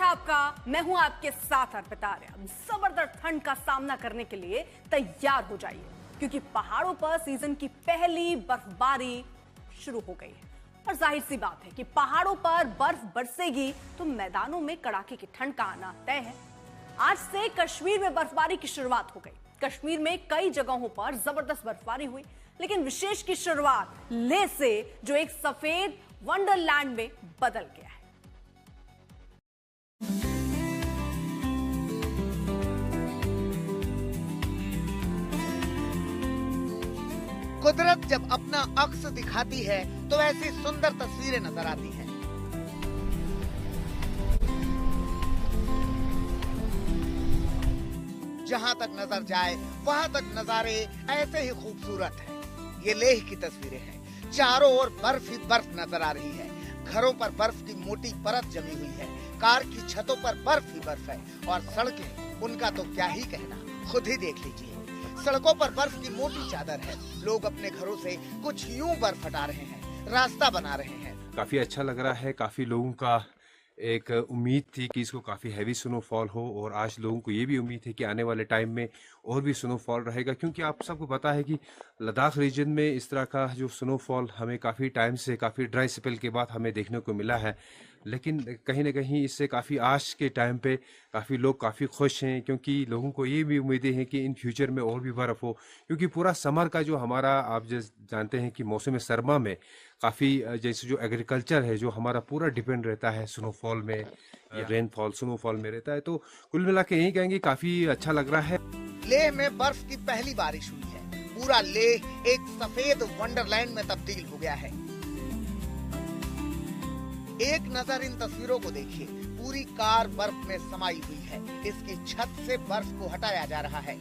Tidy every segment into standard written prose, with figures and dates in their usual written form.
है आपका। मैं हूं आपके साथ अर्पिता आर्य। जबरदस्त ठंड का सामना करने के लिए तैयार हो जाइए, क्योंकि पहाड़ों पर सीजन की पहली बर्फबारी शुरू हो गई है। और जाहिर सी बात है कि पहाड़ों पर बर्फ बरसेगी तो मैदानों में कड़ाके की ठंड का आना तय है। आज से कश्मीर में बर्फबारी की शुरुआत हो गई। कश्मीर में कई जगहों पर जबरदस्त बर्फबारी हुई, लेकिन विशेष की शुरुआत लेह से, जो एक सफेद वंडरलैंड में बदल गया है। कुदरत जब अपना अक्स दिखाती है तो ऐसी सुंदर तस्वीरें नजर आती हैं। जहां तक नजर जाए वहां तक नजारे ऐसे ही खूबसूरत हैं। ये लेह की तस्वीरें हैं। चारों ओर बर्फ ही बर्फ नजर आ रही है। घरों पर बर्फ की मोटी परत जमी हुई है। कार की छतों पर बर्फ ही बर्फ है और सड़कें, उनका तो क्या ही कहना, खुद ही देख लीजिए। सड़कों पर बर्फ की मोटी चादर है। लोग अपने घरों से कुछ यूं बर्फ हटा रहे हैं, रास्ता बना रहे हैं। काफ़ी अच्छा लग रहा है। काफ़ी लोगों का एक उम्मीद थी कि इसको काफ़ी हैवी स्नोफॉल हो, और आज लोगों को ये भी उम्मीद है कि आने वाले टाइम में और भी स्नोफॉल रहेगा, क्योंकि आप सबको पता है कि लद्दाख रीजन में इस तरह का जो स्नोफॉल हमें काफ़ी टाइम से, काफ़ी ड्राई स्पेल के बाद हमें देखने को मिला है। लेकिन कहीं ना कहीं इससे काफ़ी आज के टाइम पे काफ़ी लोग काफ़ी खुश हैं, क्योंकि लोगों को ये भी उम्मीदें हैं कि इन फ्यूचर में और भी बर्फ़ हो, क्योंकि पूरा समर का जो हमारा, आप जानते हैं कि मौसम सरमा में काफ़ी जैसे जो एग्रीकल्चर है, जो हमारा पूरा डिपेंड रहता है स्नोफॉल में, रेनफॉल स्नोफॉल में रहता है। तो कुल मिला के यही कहेंगे काफ़ी अच्छा लग रहा है। लेह में बर्फ की पहली बारिश हुई है। पूरा लेह एक सफेद वंडरलैंड में तब्दील हो गया है। एक नजर इन तस्वीरों को देखिए। पूरी कार बर्फ में समाई हुई है। इसकी छत से बर्फ को हटाया जा रहा है।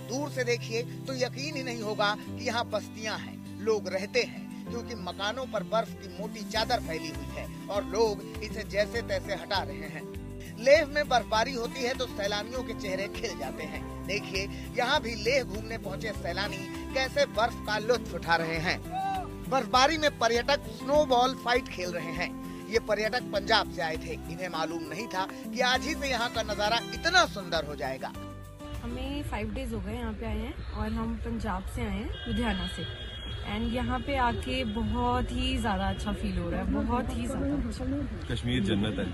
दूर से देखिए तो यकीन ही नहीं होगा कि यहाँ बस्तियाँ हैं, लोग रहते हैं, क्योंकि मकानों पर बर्फ की मोटी चादर फैली हुई है और लोग इसे जैसे तैसे हटा रहे हैं। लेह में बर्फबारी होती है तो सैलानियों के चेहरे खिल जाते हैं। देखिए यहाँ भी लेह घूमने पहुँचे सैलानी कैसे बर्फ का लुत्फ उठा रहे हैं। बर्फबारी में पर्यटक स्नोबॉल फाइट खेल रहे हैं। ये पर्यटक पंजाब से आए थे। इन्हें मालूम नहीं था कि आज ही से यहाँ का नजारा इतना सुंदर हो जाएगा। हमें 5 डेज हो गए यहाँ पे आए हैं, और हम पंजाब से आए हैं, लुधियाना से। एंड यहाँ पे आके बहुत ही ज़्यादा अच्छा फील हो रहा है, बहुत ही ज़्यादा। कश्मीर जन्नत है।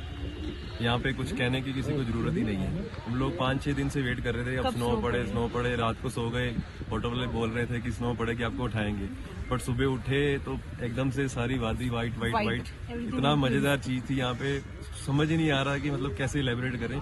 यहाँ पे कुछ कहने की किसी को जरूरत ही नहीं है। हम लोग 5-6 दिन से वेट कर रहे थे, अब स्नो पड़े। रात को सो गए, ऑटो वाले बोल रहे थे कि स्नो पड़े कि आपको उठाएंगे, बट सुबह उठे तो एकदम से सारी वादी वाइट। इतना मजेदार चीज थी यहाँ पे, समझ ही नहीं आ रहा कि मतलब कैसे इलेबोरेट करें।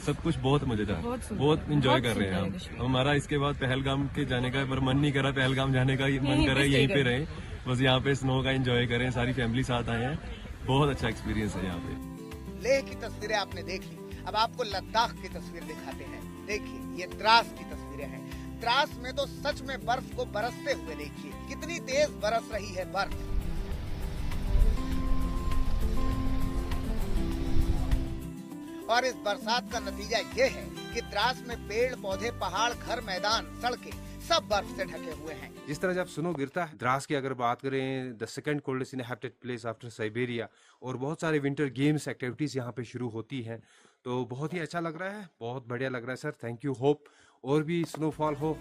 सब कुछ बहुत मजेदार, बहुत इंजॉय कर रहे हैं हम। हमारा इसके बाद पहलगाम के जाने का पर मन नहीं कर रहा, पहलगाम जाने का मन कर रहा है यहीं पे रहे, बस यहाँ पे स्नो का एंजॉय करें। सारी फैमिली साथ आए हैं, बहुत अच्छा एक्सपीरियंस है यहाँ पे। लेह की तस्वीरें आपने देख ली, अब आपको लद्दाख की तस्वीर दिखाते हैं। देखिए ये द्रास की तस्वीरें हैं। द्रास में तो सच में बर्फ को बरसते हुए देखिए, कितनी तेज बरस रही है बर्फ। और इस बरसात का नतीजा ये है कि द्रास में पेड़ पौधे, पहाड़, घर, मैदान, सड़कें सब बर्फ से ढके हुए हैं। जिस तरह जब स्नो गिरता है, द्रास की अगर बात करें, the second coldest inhabited place after Siberia, और बहुत सारे विंटर गेम्स एक्टिविटीज यहाँ पे शुरू होती हैं, तो बहुत ही अच्छा लग रहा है, बहुत बढ़िया लग रहा है सर। Thank you. होप और भी स्नोफॉल हो।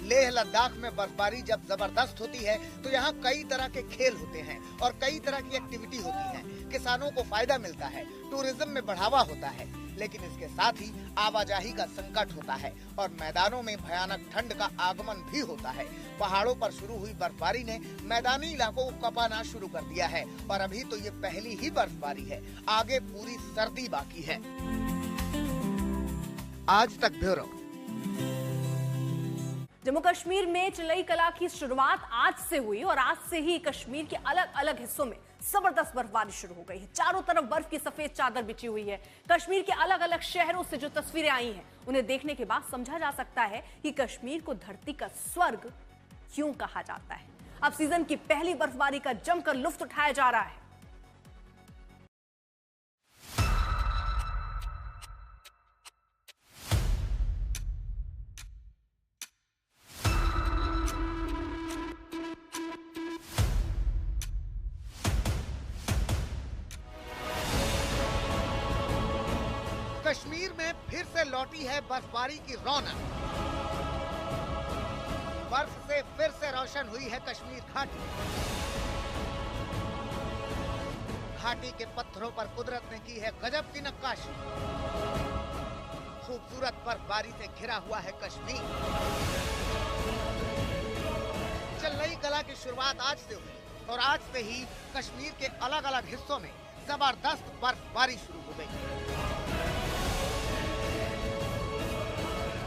लेह लद्दाख में बर्फबारी जब जबरदस्त होती है तो यहाँ कई तरह के खेल होते हैं और कई तरह की एक्टिविटी होती है। किसानों को फायदा मिलता है, टूरिज्म में बढ़ावा होता है, लेकिन इसके साथ ही आवाजाही का संकट होता है और मैदानों में भयानक ठंड का आगमन भी होता है। पहाड़ों पर शुरू हुई बर्फबारी ने मैदानी इलाकों को कपाना शुरू कर दिया है, और अभी तो ये पहली ही बर्फबारी है, आगे पूरी सर्दी बाकी है। आज तक ब्यूरो। जम्मू कश्मीर में चिलई कला की शुरुआत आज से हुई, और आज से ही कश्मीर के अलग अलग हिस्सों में जबरदस्त बर्फबारी शुरू हो गई है। चारों तरफ बर्फ की सफेद चादर बिछी हुई है। कश्मीर के अलग अलग शहरों से जो तस्वीरें आई हैं, उन्हें देखने के बाद समझा जा सकता है कि कश्मीर को धरती का स्वर्ग क्यों कहा जाता है। अब सीजन की पहली बर्फबारी का जमकर लुत्फ उठाया जा रहा है। कश्मीर में फिर से लौटी है बर्फबारी की रौनक। बर्फ से फिर से रोशन हुई है कश्मीर घाटी। घाटी के पत्थरों पर कुदरत ने की है गजब की नक्काशी। खूबसूरत बर्फबारी से घिरा हुआ है कश्मीर। चलई कला की शुरुआत आज से हुई और आज से ही कश्मीर के अलग अलग हिस्सों में जबरदस्त बर्फबारी शुरू हो गई।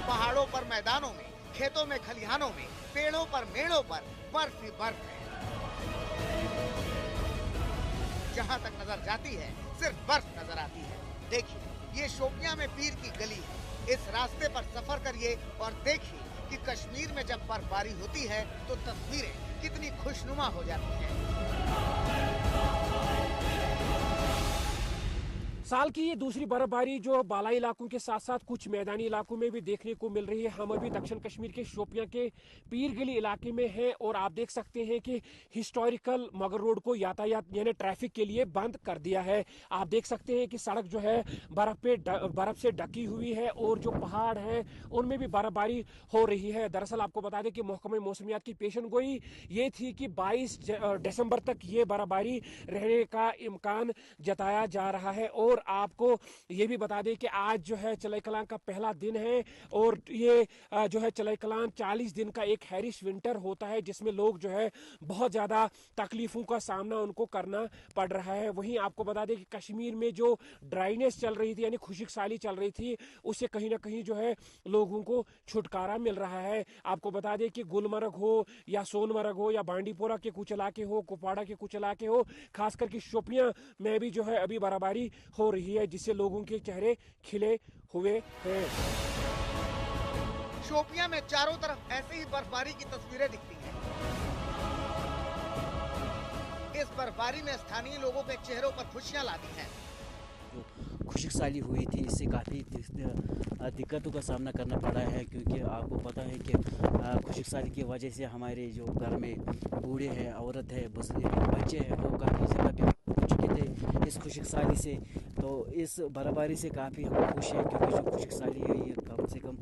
पहाड़ों पर, मैदानों में, खेतों में, खलिहानों में, पेड़ों पर, मेड़ों पर बर्फ ही बर्फ है। जहां तक नजर जाती है सिर्फ बर्फ नजर आती है। देखिए, ये शोपियां में पीर की गली है। इस रास्ते पर सफर करिए और देखिए कि कश्मीर में जब बर्फबारी होती है तो तस्वीरें कितनी खुशनुमा हो जाती हैं। साल की ये दूसरी बर्फबारी जो बालाई इलाकों के साथ साथ कुछ मैदानी इलाकों में भी देखने को मिल रही है। हम अभी दक्षिण कश्मीर के शोपियां के पीर गली इलाके में हैं और आप देख सकते हैं कि हिस्टोरिकल मगर रोड को यातायात यानी ट्रैफिक के लिए बंद कर दिया है। आप देख सकते हैं कि सड़क जो है बर्फ से ढकी हुई है और जो पहाड़ हैं उनमें भी बर्फबारी हो रही है। दरअसल आपको बता दें कि महकमा मौसमियात की पेशन गोई ये थी कि 22 दिसंबर तक ये बर्फबारी रहने का इम्कान जताया जा रहा है। और आपको ये भी बता दें कि आज जो है चलई कलां का पहला दिन है और ये जो है चलई कलां 40 दिन का एक हैरिश विंटर होता है जिसमें लोग जो है बहुत ज़्यादा तकलीफों का सामना उनको करना पड़ रहा है। वहीं आपको बता दें कि कश्मीर में जो ड्राइनेस चल रही थी यानी खुश्क साली चल रही थी उससे कहीं ना कहीं जो है लोगों को छुटकारा मिल रहा है। आपको बता दें कि गुलमर्ग हो या सोनमर्ग हो या बांडीपोरा के कुछ इलाके हो, कुपवाड़ा के कुछ इलाके हो, खास करके शोपियां में भी जो है अभी बर्फबारी हो रही है जिससे लोगों के चेहरे खिले हुए हैं। शोपियां में चारों तरफ ऐसे ही बर्फबारी की तस्वीरें दिखती हैं। इस बर्फबारी ने स्थानीय लोगों के चेहरों पर खुशियां ला दी हैं। खुश्क साली हुई थी, इससे काफ़ी दिक्कतों का सामना करना पड़ा है क्योंकि आपको पता है कि खुश्क साली की वजह से हमारे जो घर में बूढ़े हैं, औरत है, बच्चे हैं वो काफ़ी जगह पे हो चुके थे इस खुश्क साली से। तो इस बर्फबारी से काफ़ी हम खुश हैं क्योंकि जो खुश्क साली है ये कम से कम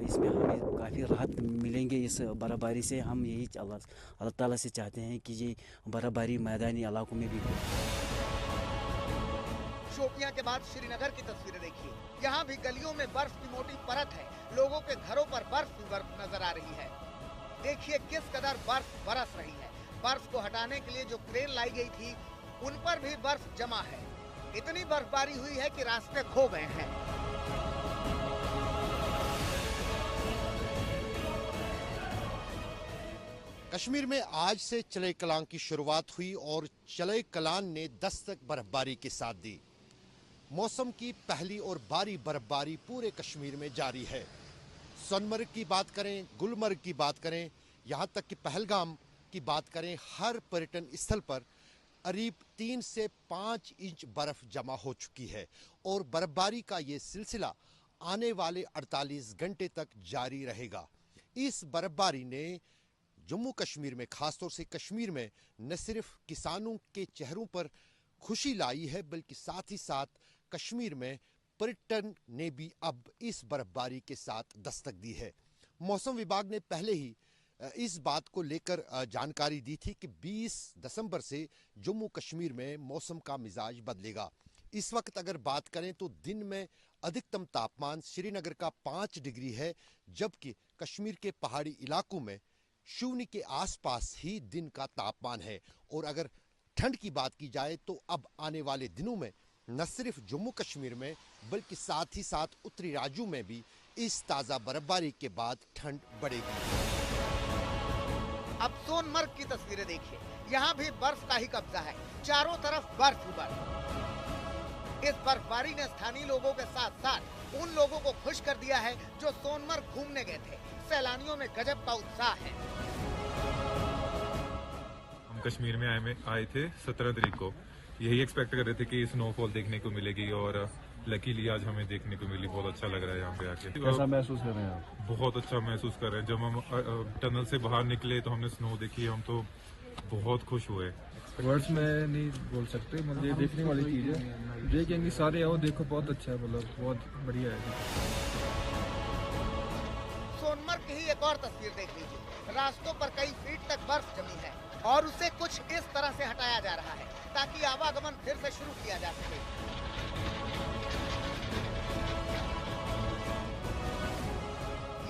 इसमें हमें काफ़ी राहत मिलेंगे। इस बर्फबारी से हम यही अल्लाह ताला से चाहते हैं कि ये बर्फबारी मैदानी इलाकों में भी हो। शोपियां के बाद श्रीनगर की तस्वीरें देखिए। यहाँ भी गलियों में बर्फ की मोटी परत है। लोगों के घरों पर बर्फ ही बर्फ नजर आ रही है। देखिए किस कदर बर्फ बरस रही है। बर्फ को हटाने के लिए जो क्रेन लाई गई थी उन पर भी बर्फ जमा है। इतनी बर्फबारी हुई है कि रास्ते खो गए हैं। कश्मीर में आज से चलई कलां की शुरुआत हुई और चलई कलां ने दस्तक बर्फबारी के साथ दी। मौसम की पहली और भारी बर्फबारी पूरे कश्मीर में जारी है। सोनमर्ग की बात करें, गुलमर्ग की बात करें, यहाँ तक कि पहलगाम की बात करें, हर पर्यटन स्थल पर करीब 3 से 5 इंच बर्फ जमा हो चुकी है और बर्फबारी का ये सिलसिला आने वाले 48 घंटे तक जारी रहेगा। इस बर्फबारी ने जम्मू कश्मीर में, खासतौर से कश्मीर में, न सिर्फ किसानों के चेहरों पर खुशी लाई है बल्कि साथ ही साथ कश्मीर में पर्यटन ने भी अब इस बर्फबारी के साथ दस्तक दी है। मौसम विभाग ने पहले ही इस बात को लेकर जानकारी दी थी कि 20 दिसंबर से जम्मू कश्मीर में मौसम का मिजाज बदलेगा। इस वक्त अगर बात करें तो दिन में अधिकतम तापमान श्रीनगर का 5 डिग्री है जबकि कश्मीर के पहाड़ी इलाकों में शून्य के आसपास ही दिन का तापमान है। और अगर ठंड की बात की जाए तो अब आने वाले दिनों में न सिर्फ जम्मू कश्मीर में बल्कि साथ ही साथ उत्तरी राज्यों में भी इस ताज़ा बर्फबारी के बाद ठंड बढ़ेगी। अब सोनमर्ग की तस्वीरें देखिए। यहाँ भी बर्फ का ही कब्जा है। चारों तरफ बर्फ ही बर्फ। इस बर्फबारी ने स्थानीय लोगों के साथ साथ उन लोगों को खुश कर दिया है जो सोनमर्ग घूमने गए थे। सैलानियों में गजब का उत्साह है। हम कश्मीर में आए थे 17 तारीख को। यही एक्सपेक्ट कर रहे थे कि स्नोफॉल देखने को मिलेगी और लकीली आज हमें देखने को मिली। बहुत अच्छा लग रहा है यहाँ पे आके। कैसा महसूस कर रहे हैं आप? बहुत अच्छा महसूस कर रहे हैं। जब हम टनल से बाहर निकले तो हमने स्नो देखी, हम तो बहुत खुश हुए। वर्ड्स में नहीं बोल सकते, मतलब ये देखने वाली चीज़ है, देखेंगे सारे आओ देखो, बहुत अच्छा है, मतलब बहुत बढ़िया है। सोनमर्ग की ही एक और तस्वीर देख लीजिए। रास्तों पर कई फीट तक बर्फ जमी है और उसे कुछ इस तरह से हटाया जा रहा है ताकि आवागमन फिर से शुरू किया जा सके।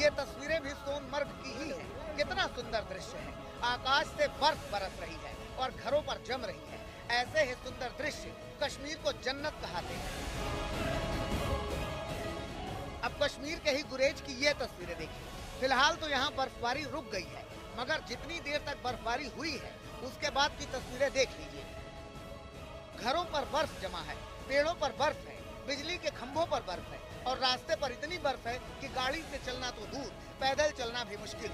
ये तस्वीरें भी सोनमर्ग की ही हैं। कितना सुंदर दृश्य है। आकाश से बर्फ बरस रही है और घरों पर जम रही है। ऐसे ही सुंदर दृश्य कश्मीर को जन्नत कहते हैं। अब कश्मीर के ही गुरेज की ये तस्वीरें देखिए। फिलहाल तो यहाँ बर्फबारी रुक गई है, मगर जितनी देर तक बर्फबारी हुई है उसके बाद की तस्वीरें देख लीजिए। घरों पर बर्फ जमा है, पेड़ों पर बर्फ है, बिजली के खंभों पर बर्फ है और रास्ते पर इतनी बर्फ है कि गाड़ी से चलना तो दूर, पैदल चलना भी मुश्किल।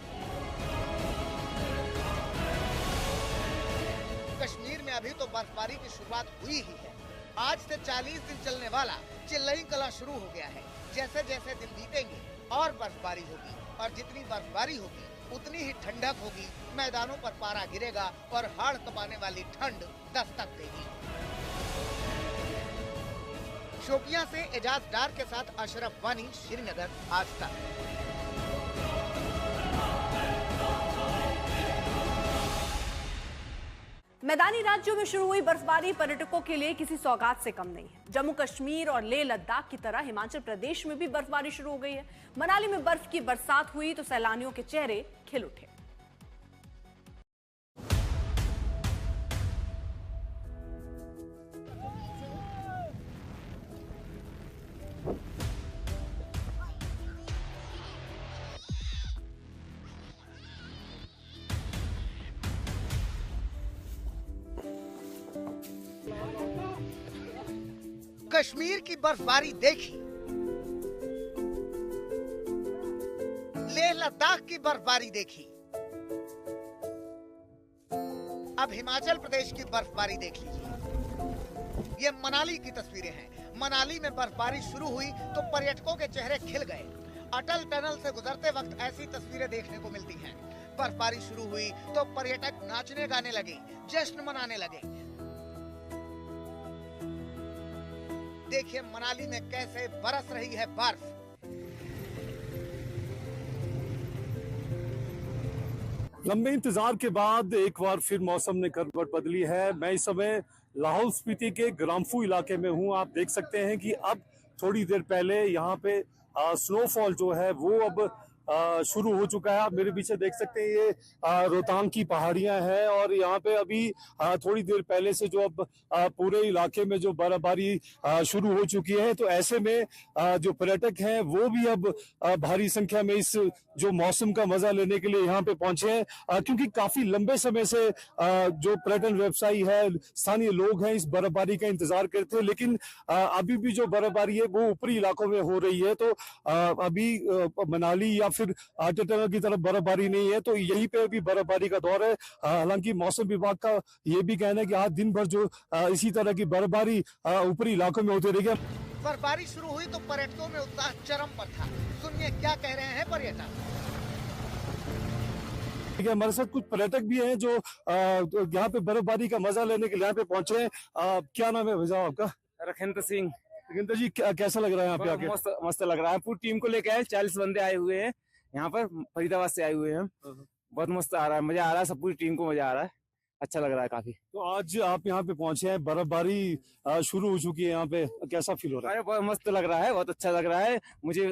कश्मीर में अभी तो बर्फबारी की शुरुआत हुई ही है। आज से 40 दिन चलने वाला चिल्लई कला शुरू हो गया है। जैसे जैसे दिन बीतेंगे और बर्फबारी होगी और जितनी बर्फबारी होगी उतनी ही ठंडक होगी, मैदानों पर पारा गिरेगा और हाड़ कपाने वाली ठंड दस्तक देगी। शोपियां से एजाज डार के साथ अशरफ वानी, श्रीनगर, आज तक। मैदानी राज्यों में शुरू हुई बर्फबारी पर्यटकों के लिए किसी सौगात से कम नहीं है। जम्मू कश्मीर और लेह लद्दाख की तरह हिमाचल प्रदेश में भी बर्फबारी शुरू हो गई है। मनाली में बर्फ की बरसात हुई तो सैलानियों के चेहरे खिल उठे। कश्मीर की बर्फबारी देखी, लेह लद्दाख की बर्फबारी देखी, अब हिमाचल प्रदेश की बर्फबारी देख लीजिए। ये मनाली की तस्वीरें हैं। मनाली में बर्फबारी शुरू हुई तो पर्यटकों के चेहरे खिल गए। अटल टनल से गुजरते वक्त ऐसी तस्वीरें देखने को मिलती हैं। बर्फबारी शुरू हुई तो पर्यटक नाचने गाने लगे, जश्न मनाने लगे। देखिए मनाली में कैसे बरस रही है बर्फ। लंबे इंतजार के बाद एक बार फिर मौसम ने करवट बदली है। मैं इस समय लाहौल स्पीति के ग्राम्फू इलाके में हूं। आप देख सकते हैं कि अब थोड़ी देर पहले यहाँ पे स्नोफॉल जो है वो अब शुरू हो चुका है। आप मेरे पीछे देख सकते हैं ये रोहतांग की पहाड़ियां हैं और यहाँ पे अभी थोड़ी देर पहले से जो अब पूरे इलाके में जो बर्फबारी शुरू हो चुकी है, तो ऐसे में जो पर्यटक हैं वो भी अब भारी संख्या में इस जो मौसम का मजा लेने के लिए यहाँ पे पहुंचे हैं, क्योंकि काफी लंबे समय से जो पर्यटन व्यवसायी है, स्थानीय लोग हैं, इस बर्फबारी का इंतजार करते हैं। लेकिन अभी भी जो बर्फबारी है वो ऊपरी इलाकों में हो रही है, तो अभी मनाली या फिर अटल टनल की तरफ बर्फबारी नहीं है, तो यहीं पे भी बर्फबारी का दौर है। हालांकि मौसम विभाग का ये भी कहना है कि आज दिन भर जो इसी तरह की बर्फबारी ऊपरी इलाकों में होती रहेगी। बर्फबारी शुरू हुई तो पर्यटकों में उत्साह चरम पर था। सुनिए क्या कह रहे हैं पर्यटक। हमारे साथ कुछ पर्यटक भी हैं जो यहाँ पे बर्फबारी का मजा लेने के लिए यहाँ पे पहुंचे हैं। क्या नाम है भैया आपका? रखिंदर सिंह। रखिंदर जी, कैसा लग रहा है यहाँ पे आके? मस्त लग रहा है। पूरी टीम को लेके आए, 40 बंदे आए हुए हैं यहाँ पर, फरीदाबाद से आए हुए हैं। बहुत मस्त आ रहा है, मजा आ रहा है, सब पूरी टीम को मजा आ रहा है, अच्छा लग रहा है काफी। तो आज आप यहाँ पे पहुंचे हैं, बर्फबारी शुरू हो चुकी है यहाँ पे, कैसा फील हो रहा है? बहुत मस्त लग रहा है, बहुत अच्छा लग रहा है। मुझे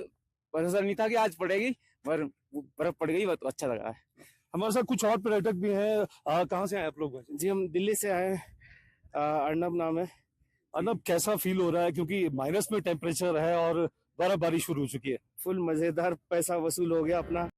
भरोसा नहीं था कि आज पड़ेगी, पर बर्फ पड़ गई, बहुत अच्छा लग रहा है। हमारे साथ कुछ और पर्यटक भी हैं। कहाँ से आए आप लोग? जी हम दिल्ली से आए, अर्नब नाम है। अर्नब, कैसा फील हो रहा है, क्योंकि माइनस में टेम्परेचर है और बर्फबारी शुरू हो चुकी है? फुल मजेदार, पैसा वसूल हो गया अपना।